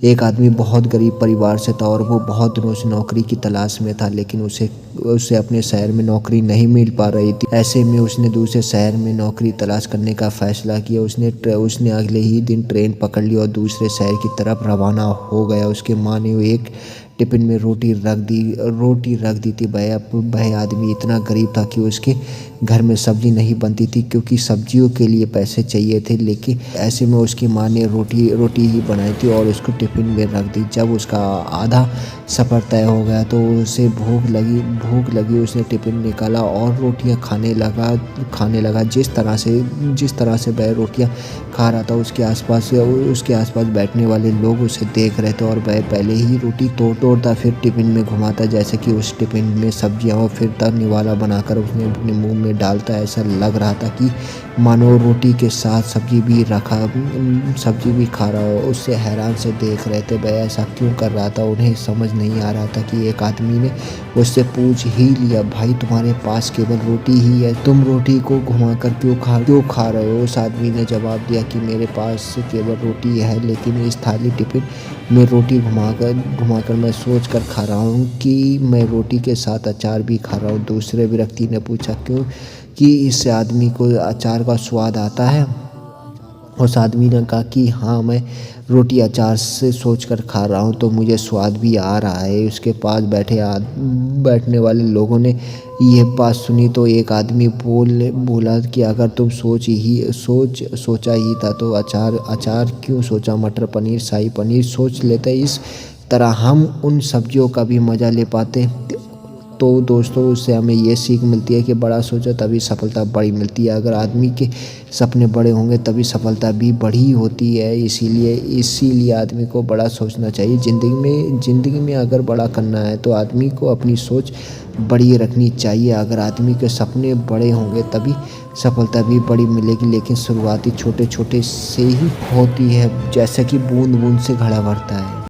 एक आदमी बहुत गरीब परिवार से था और वो बहुत दिनों से नौकरी की तलाश में था, लेकिन उसे उसे अपने शहर में नौकरी नहीं मिल पा रही थी। ऐसे में उसने दूसरे शहर में नौकरी तलाश करने का फैसला किया। उसने अगले ही दिन ट्रेन पकड़ ली और दूसरे शहर की तरफ रवाना हो गया। उसके माँ ने एक टिफिन में रोटी रख दी थी। वह आदमी इतना गरीब था कि उसके घर में सब्जी नहीं बनती थी, क्योंकि सब्जियों के लिए पैसे चाहिए थे। लेकिन ऐसे में उसकी माँ ने रोटी ही बनाई थी और उसको टिफिन में रख दी। जब उसका आधा सफ़र तय हो गया तो उसे भूख लगी। उसने टिफिन निकाला और रोटियां खाने लगा। जिस तरह से वह रोटियां खा रहा था, उसके आसपास बैठने वाले लोग उसे देख रहे थे और वह पहले ही रोटी तोड़ता फिर टिफिन में घुमाता, जैसे कि उस टिफिन में सब्जियां और फिर निवाला बनाकर उसने अपने मुंह में डालता। ऐसा लग रहा था कि मानो रोटी के साथ सब्जी भी खा रहा हो। उससे हैरान से देख रहे थे। वह ऐसा क्यों कर रहा था, उन्हें समझ नहीं आ रहा था कि एक आदमी ने उससे पूछ ही लिया, भाई तुम्हारे पास केवल रोटी ही है, तुम रोटी को घुमाकर क्यों खा रहे हो? उस आदमी ने जवाब दिया कि मेरे पास केवल रोटी है, लेकिन इस थाली टिफिन में रोटी घुमाकर मैं सोच कर खा रहा हूँ कि मैं रोटी के साथ अचार भी खा रहा हूँ। दूसरे व्यक्ति ने पूछा, क्यों, कि इस आदमी को अचार का स्वाद आता है? उस आदमी ने कहा कि हाँ, मैं रोटी अचार से सोचकर खा रहा हूँ तो मुझे स्वाद भी आ रहा है। उसके पास बैठने वाले लोगों ने यह बात सुनी तो एक आदमी बोला कि अगर तुम सोचा ही था तो अचार क्यों सोचा? मटर पनीर, शाही पनीर सोच लेते। इस तरह हम उन सब्जियों का भी मज़ा ले पाते। तो दोस्तों, उससे हमें ये सीख मिलती है कि बड़ा सोचो तभी सफलता बड़ी मिलती है। अगर आदमी के सपने बड़े होंगे तभी सफलता भी बड़ी होती है। इसीलिए आदमी को बड़ा सोचना चाहिए। ज़िंदगी में अगर बड़ा करना है तो आदमी को अपनी सोच बड़ी रखनी चाहिए। अगर आदमी के सपने बड़े होंगे तभी सफलता भी बड़ी मिलेगी, लेकिन शुरुआती छोटे से ही होती है, जैसे कि बूंद बूंद से घड़ा भरता है।